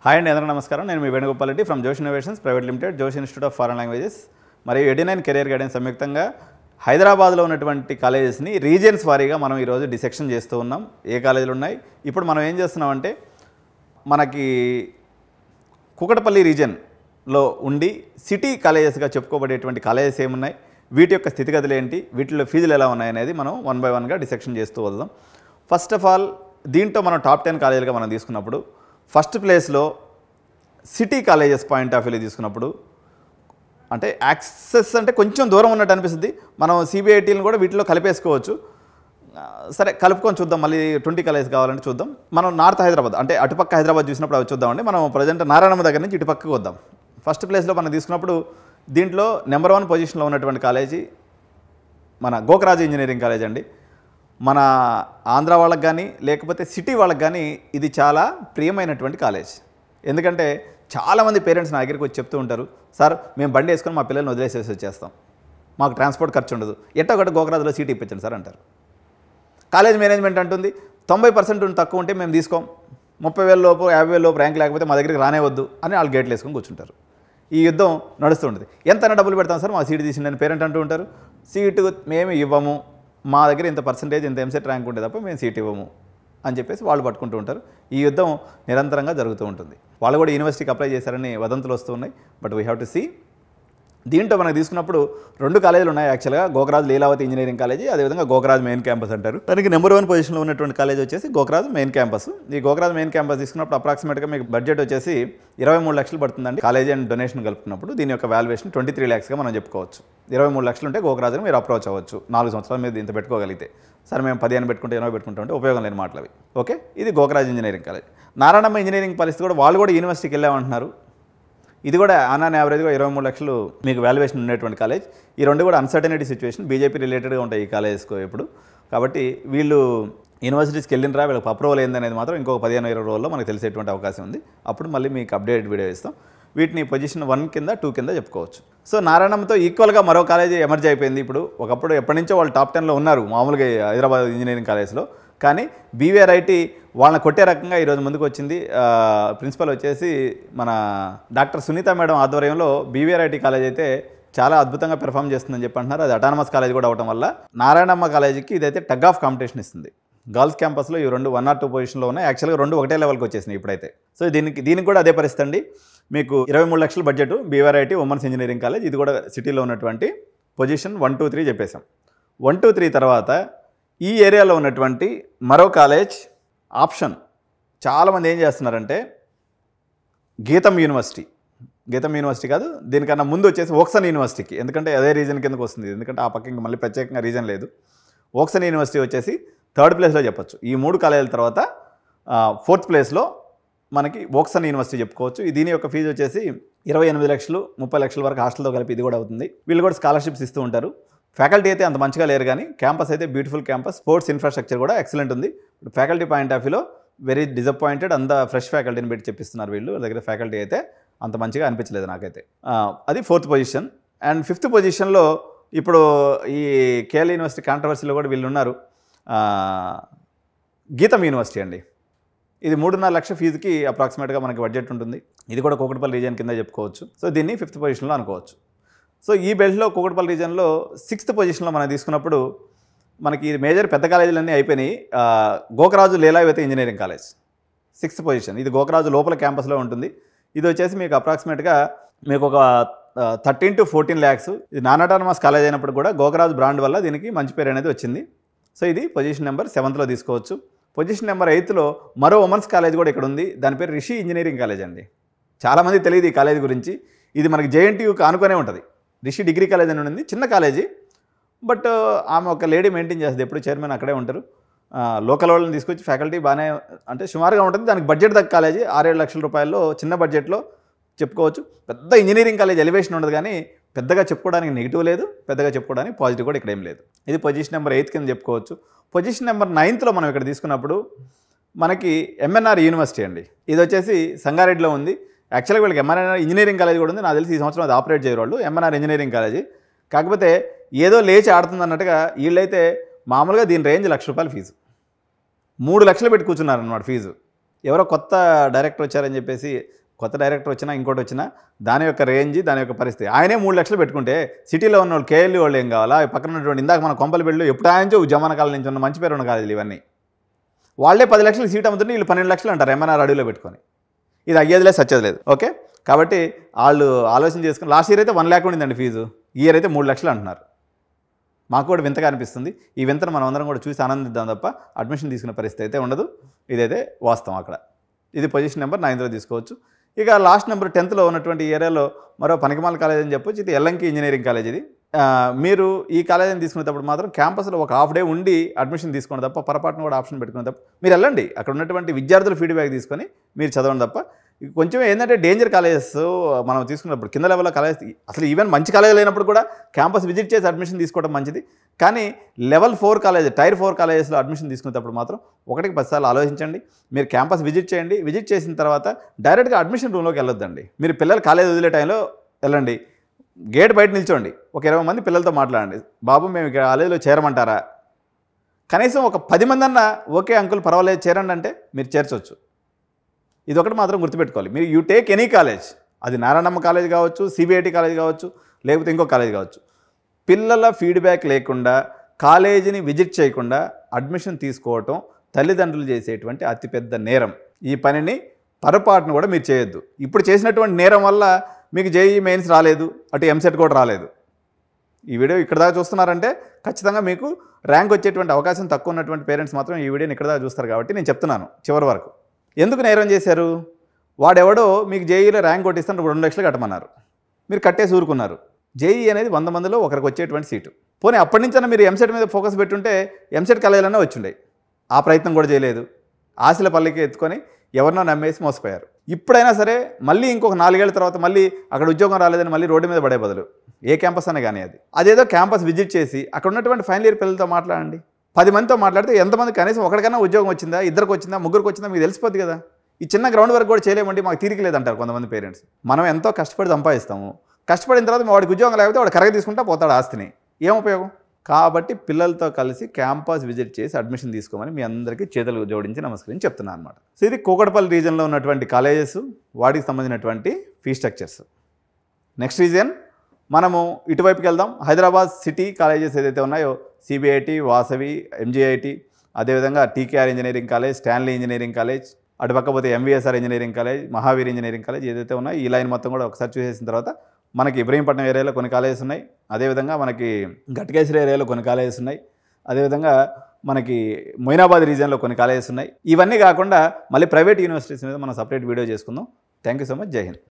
Hi అండి, అందరికీ నమస్కారం. నేను మీ వేణుగోపాల్ రెడ్డి ఫ్రమ్ జోష్ ఇన్నోవేషన్స్ ప్రైవేట్ లిమిటెడ్, జోష్ ఇన్స్టిట్యూట్ ఆఫ్ ఫారెన్ లాంగ్వేజెస్ మరియు 89 కెరియర్ గైడెన్స్ సంయుక్తంగా హైదరాబాద్లో ఉన్నటువంటి కాలేజెస్ని రీజియన్స్ వారీగా మనం ఈరోజు డిసెక్షన్ చేస్తూ ఉన్నాం. ఏ కాలేజీలు ఉన్నాయి, ఇప్పుడు మనం ఏం చేస్తున్నామంటే మనకి కూకట్పల్లి రీజియన్లో ఉండి సిటీ కాలేజెస్గా చెప్పుకోబడేటువంటి కాలేజెస్ ఏమున్నాయి, వీటి యొక్క స్థితిగతులు ఏంటి, వీటిలో ఫీజులు ఎలా ఉన్నాయనేది మనం 1 by 1గా డిసెక్షన్ చేస్తూ వద్దాం. ఫస్ట్ ఆఫ్ ఆల్ దీంట్లో మనం టాప్ 10 కాలేజీలుగా మనం తీసుకున్నప్పుడు ఫస్ట్ ప్లేస్లో సిటీ కాలేజెస్ పాయింట్ ఆఫ్ వ్యూలో తీసుకున్నప్పుడు అంటే యాక్సెస్ అంటే కొంచెం దూరం ఉన్నట్టు అనిపిస్తుంది. మనం సిబిఐటీలను కూడా వీటిలో కలిపేసుకోవచ్చు. సరే, కలుపుకొని చూద్దాం. మళ్ళీ 20 కాలేజ్ కావాలంటే చూద్దాం. మనం నార్త్ హైదరాబాద్ అంటే అటుపక్క హైదరాబాద్ చూసినప్పుడు అవి చూద్దామండి. మనం ప్రజెంట్ నారాయణమ్మ దగ్గర నుంచి ఇటుపక్కకు వద్దాం. ఫస్ట్ ప్లేస్లో మనం తీసుకున్నప్పుడు దీంట్లో నెంబర్ 1 పొజిషన్లో ఉన్నటువంటి కాలేజీ మన గోకరాజు ఇంజనీరింగ్ కాలేజ్ అండి. మన ఆంధ్ర వాళ్ళకి కానీ లేకపోతే సిటీ వాళ్ళకి కానీ ఇది చాలా ప్రియమైనటువంటి కాలేజ్. ఎందుకంటే చాలామంది పేరెంట్స్ నా దగ్గరికి వచ్చి చెప్తూ ఉంటారు, సార్ మేము బండి వేసుకొని మా పిల్లల్ని వదిలేసేసి వచ్చేస్తాం, మాకు ట్రాన్స్పోర్ట్ ఖర్చు ఉండదు, ఎట్టో ఒకటి గోకరాజులో సీట్ ఇప్పించండి సార్ అంటారు. కాలేజ్ మేనేజ్మెంట్ అంటుంది 90% తక్కువ ఉంటే మేము తీసుకోం, 30,000 లోపు 50,000 లోపు ర్యాంక్ లేకపోతే మా దగ్గరికి రానే వద్దు అని వాళ్ళు గేట్లు వేసుకొని కూర్చుంటారు. ఈ యుద్ధం నడుస్తుంటుంది. ఎంతైనా డబ్బులు పెడతాం సార్ మా సీటు తీసిండని పేరెంట్ అంటూ ఉంటారు. సీటు మేము ఇవ్వము, మా దగ్గర ఇంత పర్సంటేజ్ ఇంత ఎంసెట్ ర్యాంక్ ఉంటే తప్ప మేము సీట్ ఇవ్వము అని చెప్పేసి వాళ్ళు పట్టుకుంటూ ఉంటారు. ఈ యుద్ధం నిరంతరంగా జరుగుతూ ఉంటుంది. వాళ్ళు కూడా యూనివర్సిటీకి అప్లై చేశారని వదంతులు వస్తూ ఉన్నాయి. But we have to see. దీంట్లో మనకు తీసుకున్నప్పుడు 2 కాలేజీలు ఉన్నాయి యాక్చువల్గా. గోకరాజు లీలావతి ఇంజనీరింగ్ కాలేజీ, అదేవిధంగా గోకరాజు మెయిన్ క్యాంపస్ అంటారు. దానికి నెంబర్ 1 పొజిషన్లో ఉన్నటువంటి కాలేజ్ వచ్చేసి గోకరాజు మెయిన్ క్యాంపస్. ఈ గోకరాజు మెయిన్ క్యాంపస్ తీసుకున్నప్పుడు అప్రాక్సిమేట్గా మీకు బడ్జెట్ వచ్చేసి 23 లక్షలు పడుతుందండి. కాలేజీ అండ్ డొనేషన్ కలుపుకున్నప్పుడు దీని యొక్క వాల్యుయేషన్ 23 lakhsగా మనం చెప్పుకోవచ్చు. 23 లక్షలు ఉంటే గోకరాజుని మీరు అప్రోచ్ అవ్వచ్చు. 4 సంవత్సరాల మీద ఇంత పెట్టుకోగలిగితే. సరే మేము 15 పెట్టుకుంటే 20 పెట్టుకుంటా ఉంటే ఉపయోగం లేని మాటలు అవి. ఓకే, ఇది Gokaraju engineering college. Narayanamma engineering పరిస్థితి కూడా వాళ్ళు కూడా యూనివర్సిటీకి వెళ్ళామంటున్నారు. ఇది కూడా ఆన్ యావరేజ్గా 23 లక్షలు మీకు వాల్యుయేషన్ ఉండేటువంటి కాలేజ్. ఈ 2 కూడా అన్సర్టనిటీ సిచ్యువేషన్, బీజేపీ రిలేటెడ్గా ఉంటాయి ఈ కాలేజెస్కు ఎప్పుడు. కాబట్టి వీళ్ళు యూనివర్సిటీస్కి వెళ్ళినరా, వీళ్ళకి అప్రూవల్ ఏందనేది మాత్రం ఇంకొక 15-20 రోజుల్లో మనకు తెలిసేటువంటి అవకాశం ఉంది. అప్పుడు మళ్ళీ మీకు అప్డేట్ వీడియో ఇస్తాం. వీటిని పొజిషన్ 1 కింద 2 కింద చెప్పుకోవచ్చు. సో నారాయణమ్మతో ఈక్వల్గా మరో కాలేజీ ఎమర్జ్ అయిపోయింది. ఇప్పుడు ఒకప్పుడు ఎప్పటి నుంచో వాళ్ళు టాప్ 10లో ఉన్నారు మామూలుగా హైదరాబాద్ ఇంజనీరింగ్ కాలేజ్లో. కానీ బీవీఆర్ఐటీ వాళ్ళని కొట్టే రకంగా ఈరోజు ముందుకు వచ్చింది. ప్రిన్సిపల్ వచ్చేసి మన డాక్టర్ సునీత మేడం ఆధ్వర్యంలో బీవీఆర్ఐటీ కాలేజ్ అయితే చాలా అద్భుతంగా పెర్ఫామ్ చేస్తుందని చెప్పి అంటున్నారు. అది అటానమస్ కాలేజ్ కూడా అవడం వల్ల నారాయణమ్మ కాలేజీకి ఇదైతే టగ్ ఆఫ్ కాంపిటీషన్ ఇస్తుంది. గర్ల్స్ క్యాంపస్లో ఈ 2 1 or 2 పొజిషన్లో ఉన్నాయి. యాక్చువల్గా 2 ఒకటే లెవెల్కి వచ్చేసినాయి ఇప్పుడైతే. సో దీనికి కూడా అదే పరిస్థితి అండి. మీకు 23 లక్షల budget BVRIT women's engineering college. ఇది కూడా సిటీలో ఉన్నటువంటి పొజిషన్ 1, 2, 3 చెప్పేశాం. 1, 2, 3 తర్వాత ఈ ఏరియాలో ఉన్నటువంటి మరో కాలేజ్ ఆప్షన్. చాలామంది ఏం చేస్తున్నారంటే గీతం యూనివర్సిటీ కాదు, దీనికన్నా ముందు వచ్చేసి ఓక్సన్ యూనివర్సిటీకి, ఎందుకంటే అదే రీజన్ కిందకు వస్తుంది. ఎందుకంటే ఆ పక్క ఇంకా మళ్ళీ ప్రత్యేకంగా రీజన్ లేదు. ఓక్సన్ యూనివర్సిటీ వచ్చేసి 3rd ప్లేస్లో చెప్పొచ్చు. ఈ 3 కాలేజీల తర్వాత 4th ప్లేస్లో మనకి ఓక్సన్ యూనివర్సిటీ చెప్పుకోవచ్చు. దీని యొక్క ఫీజు వచ్చేసి 28 లక్షలు 30 లక్షల వరకు హాస్టల్తో కలిపి ఇది కూడా అవుతుంది. వీళ్ళు కూడా స్కాలర్షిప్స్ ఇస్తూ ఉంటారు. ఫ్యాకల్టీ అయితే అంత మంచిగా లేరు, కానీ క్యాంపస్ అయితే బ్యూటిఫుల్ క్యాంపస్. స్పోర్ట్స్ ఇన్ఫ్రాస్ట్రక్చర్ కూడా ఎక్సలెంట్ ఉంది. ఫ్యాకల్టీ పాయింట్ ఆఫ్ వ్యూలో వెరీ డిసప్పాయింటెడ్. అంత ఫ్రెష్ ఫ్యాకల్టీని పెట్టి చెప్పిస్తున్నారు వీళ్ళు. దగ్గర ఫ్యాకల్టీ అయితే అంత మంచిగా అనిపించలేదు నాకైతే. అది 4th పొజిషన్. అండ్ 5th పొజిషన్లో ఇప్పుడు ఈ కేఎల్ యూనివర్సిటీ కాంట్రవర్సీలో కూడా వీళ్ళు ఉన్నారు. గీతం యూనివర్సిటీ అండి. ఇది 3.5 లక్షల ఫీజుకి అప్రాక్సిమేట్గా మనకి బడ్జెట్ ఉంటుంది. ఇది కూడా కూకట్పల్లి రీజియన్ కింద చెప్పుకోవచ్చు. సో దీన్ని 5th పొజిషన్లో అనుకోవచ్చు. సో ఈ బెల్ట్లో కూకట్పల్లి రీజియన్లో 6th పొజిషన్లో మనం తీసుకున్నప్పుడు మనకి మేజర్ పెద్ద కాలేజీలన్నీ అయిపోయినాయి. Gokaraju Leelavathi engineering college 6th position. ఇది గోకరాజు లోపల క్యాంపస్లో ఉంటుంది. ఇది వచ్చేసి మీకు అప్రాక్సిమేట్గా మీకు ఒక 13 to 14 lakhs. ఇది నాన్ అటానమస్ కాలేజ్ అయినప్పుడు కూడా గోకరాజు బ్రాండ్ వల్ల దీనికి మంచి పేరు అనేది వచ్చింది. సో ఇది పొజిషన్ నెంబర్ 7లో తీసుకోవచ్చు. పొజిషన్ నెంబర్ 8లో మరో ఉమెన్స్ కాలేజ్ కూడా ఇక్కడ ఉంది. దాని పేరు రిషి ఇంజనీరింగ్ కాలేజ్ అండి. చాలామంది తెలియదు ఈ కాలేజ్ గురించి. ఇది మనకి జేఎన్టీయూకి ఆనుకునే ఉంటుంది. రిషి డిగ్రీ కాలేజ్ అని ఉంది, చిన్న కాలేజీ. బట్ ఆమె ఒక లేడీ మెయింటైన్ చేస్తుంది, ఎప్పుడు చైర్మన్ అక్కడే ఉంటారు. లోకల్ వాళ్ళని తీసుకొచ్చి ఫ్యాకల్టీ బాగానే అంటే సుమారుగా ఉంటుంది. దానికి బడ్జెట్ తగ్గ కాలేజీ 6-7 లక్షల రూపాయల్లో చిన్న బడ్జెట్లో చెప్పుకోవచ్చు. పెద్ద ఇంజనీరింగ్ కాలేజ్ ఎలివేషన్ ఉండదు, కానీ పెద్దగా చెప్పుకోవడానికి నెగిటివ్ లేదు, పెద్దగా చెప్పుకోవడానికి పాజిటివ్ కూడా ఇక్కడ ఏం లేదు. ఇది పొజిషన్ నెంబర్ 8 కింద చెప్పుకోవచ్చు. పొజిషన్ నెంబర్ 9లో మనం ఇక్కడ తీసుకున్నప్పుడు మనకి ఎంఎన్ఆర్ యూనివర్సిటీ అండి. ఇది వచ్చేసి సంగారెడ్డిలో ఉంది. యాక్చువల్గా వీళ్ళకి ఎంఎన్ఆర్ ఇంజనీరింగ్ కాలేజ్ కూడా ఉంది. నాకు తెలిసి ఈ సంవత్సరం అది ఆపరేట్ చేయరు వాళ్ళు. ఎంఎన్ఆర్ ఇంజనీరింగ్ కాలేజీ కాకపోతే ఏదో లేచి ఆడుతుంది అన్నట్టుగా వీళ్ళైతే మామూలుగా దీని రేంజ్ ₹1,00,000 ఫీజు. 3 లక్షలు పెట్టి కూర్చున్నారన్నమాట ఫీజు. ఎవరో కొత్త డైరెక్టర్ వచ్చారని చెప్పేసి కొత్త డైరెక్టర్ వచ్చినా ఇంకోటి వచ్చినా దాని యొక్క రేంజ్ దాని యొక్క పరిస్థితి ఆయనే 3 లక్షలు పెట్టుకుంటే సిటీలో ఉన్న వాళ్ళు కేఎల్ఈ వాళ్ళు ఏం కావాలా పక్కన ఉన్నటువంటి ఇందాక మన కొంపలబెళ్ళు ఎప్పుడు ఆయనచో జమాన కాలం నుంచి ఉన్న మంచి పేరు ఉన్న కాలేజీలు ఇవన్నీ వాళ్ళే 10 లక్షలు సీట్ అమ్ముతుంటే వీళ్ళు 12 లక్షలు అంటారు ఎంఎన్ఆర్ అడవిలో పెట్టుకొని ఇది అయ్యేదిలే సచ్చేది లేదు ఓకే కాబట్టి వాళ్ళు ఆలోచన చేసుకుని లాస్ట్ ఇయర్ అయితే 1 lakh ఉండిందండి ఫీజు ఈ ఇయర్ అయితే 3 లక్షలు అంటున్నారు మాకు కూడా వింతగా అనిపిస్తుంది ఈ వింతను మనం అందరం కూడా చూసి ఆనందిద్దాం తప్ప అడ్మిషన్ తీసుకునే పరిస్థితి అయితే ఉండదు ఇదైతే వాస్తవం అక్కడ ఇది పొజిషన్ నెంబర్ 9లో తీసుకోవచ్చు ఇక లాస్ట్ నెంబర్ 10th ఉన్నటువంటి ఏరియాలో మరో పనికిమాల కాలేజ్ అని చెప్పొచ్చు ఇది ఎల్ఎంకి ఇంజనీరింగ్ కాలేజ్ ఇది మీరు ఈ కాలేజీని తీసుకునేటప్పుడు మాత్రం క్యాంపస్లో ఒక హాఫ్ డే ఉండి అడ్మిషన్ తీసుకోండి తప్ప పొరపాటున కూడా ఆప్షన్ పెట్టుకుని తప్ప మీరు వెళ్ళండి అక్కడ ఉన్నటువంటి విద్యార్థుల ఫీడ్బ్యాక్ తీసుకొని మీరు చదవండి తప్ప కొంచెం ఏంటంటే డేంజర్ కాలేజెస్ మనం తీసుకున్నప్పుడు కింద లెవెల్లో కాలేజ్ అసలు ఈవెన్ మంచి కాలేజ్ లేనప్పుడు కూడా క్యాంపస్ విజిట్ చేసి అడ్మిషన్ తీసుకోవడం మంచిది కానీ లెవెల్ 4 కాలేజ్ టైర్ 4 కాలేజెస్లో అడ్మిషన్ తీసుకునేటప్పుడు మాత్రం 1కి 10 సార్లు ఆలోచించండి మీరు క్యాంపస్ విజిట్ చేయండి విజిట్ చేసిన తర్వాత డైరెక్ట్గా అడ్మిషన్ రూమ్లోకి వెళ్ళొద్దండి మీరు పిల్లలు కాలేజ్ వదిలే టైంలో వెళ్ళండి గేట్ బయట నిల్చోండి ఒక 20 మంది పిల్లలతో మాట్లాడండి బాబు మేము ఇక్కడ కాలేజీలో చేరమంటారా కనీసం ఒక 10 మంది అన్నా ఓకే అంకుల్ పర్వాలేదు చేరండి అంటే మీరు చేర్చవచ్చు ఇది ఒకటి మాత్రం గుర్తుపెట్టుకోవాలి మీరు యూ టేక్ ఎనీ కాలేజ్ అది నారాయణమ్మ కాలేజ్ కావచ్చు సిబిఐటి కాలేజ్ కావచ్చు లేకపోతే ఇంకో కాలేజ్ కావచ్చు పిల్లల ఫీడ్బ్యాక్ లేకుండా కాలేజీని విజిట్ చేయకుండా అడ్మిషన్ తీసుకోవటం తల్లిదండ్రులు చేసేటువంటి అతిపెద్ద నేరం ఈ పనిని పొరపాటును కూడా మీరు చేయొద్దు ఇప్పుడు చేసినటువంటి నేరం వల్ల మీకు జేఈ మెయిన్స్ రాలేదు అటు ఎంసెట్ కూడా రాలేదు ఈ వీడియో ఇక్కడ దాకా చూస్తున్నారంటే ఖచ్చితంగా మీకు ర్యాంక్ వచ్చేటువంటి అవకాశం తక్కువ ఉన్నటువంటి పేరెంట్స్ మాత్రం ఈ వీడియోని ఇక్కడ దాకా చూస్తారు కాబట్టి నేను చెప్తున్నాను చివరి వరకు ఎందుకు నేరం చేశారు వాడెవడో మీకు జేఈలో ర్యాంక్ కొట్టిస్తాను 2 లక్షలు కట్టమన్నారు మీరు కట్టేసి ఊరుకున్నారు జేఈ అనేది 100 మందిలో ఒకరికి వచ్చేటువంటి సీటు పోనీ అప్పటి నుంచైనా మీరు ఎంసెట్ మీద ఫోకస్ పెట్టుంటే ఎంసెట్ కాలేజీలోనే వచ్చిండే ఆ ప్రయత్నం కూడా చేయలేదు ఆశల పల్లికి ఎత్తుకొని ఎవరినో నమ్మేసి మోసపోయారు ఇప్పుడైనా సరే మళ్ళీ ఇంకొక 4 ఏళ్ల తర్వాత మళ్ళీ అక్కడ ఉద్యోగం రాలేదని మళ్ళీ రోడ్డు మీద పడే బదులు ఏ క్యాంపస్ అనే కానీ అదేదో క్యాంపస్ విజిట్ చేసి అక్కడ ఉన్నటువంటి ఫైనల్ ఇయర్ పిల్లలతో మాట్లాడండి 10 మందితో మాట్లాడితే ఎంతమంది కనీసం ఒకరికైనా ఉద్యోగం వచ్చిందా ఇద్దరికి వచ్చిందా ముగ్గురికి వచ్చిందా మీకు తెలిసిపోద్ది కదా ఈ చిన్న గ్రౌండ్ వరకు కూడా చేయలేమండి మాకు తీరిక లేదంటారు కొంతమంది పేరెంట్స్ మనం ఎంతో కష్టపడి సంపాదిస్తాము కష్టపడిన తర్వాత వాడికి ఉద్యోగం లేకపోతే వాడు కరెక్ట్ తీసుకుంటా పోతాడు ఆస్తిని ఏం ఉపయోగం కాబట్టి పిల్లలతో కలిసి క్యాంపస్ విజిట్ చేసి అడ్మిషన్ తీసుకోమని మీ అందరికీ చేతులు జోడించి నమస్కరించి చెప్తున్నాను అనమాట సో ఇది కూకట్పల్లి రీజన్లో ఉన్నటువంటి కాలేజెస్ వాటికి సంబంధించినటువంటి ఫీ స్ట్రక్చర్స్ నెక్స్ట్ రీజన్ మనము ఇటువైపుకి వెళ్దాం హైదరాబాద్ సిటీ కాలేజెస్ ఏదైతే ఉన్నాయో సిబిఐటి వాసవి ఎంజిఐటి అదేవిధంగా TKR engineering college Stanley engineering college అటు పక్కపోతే MVSR engineering college Mahavir engineering college ఏదైతే ఉన్నాయో ఈ లైన్ మొత్తం కూడా ఒకసారి చూసేసిన తర్వాత మనకి ఇబ్రహీంపట్నం ఏరియాలో కొన్ని కాలేజెస్ ఉన్నాయి అదేవిధంగా మనకి ఘటకేశ్వరి ఏరియాలో కొన్ని కాలేజెస్ ఉన్నాయి అదేవిధంగా మనకి మొయినాబాద్ రీజియన్లో కొన్ని కాలేజెస్ ఉన్నాయి ఇవన్నీ కాకుండా మళ్ళీ ప్రైవేట్ యూనివర్సిటీస్ మీద మనం సపరేట్ వీడియో చేసుకుందాం థ్యాంక్ యూ సో మచ్ జై హింద్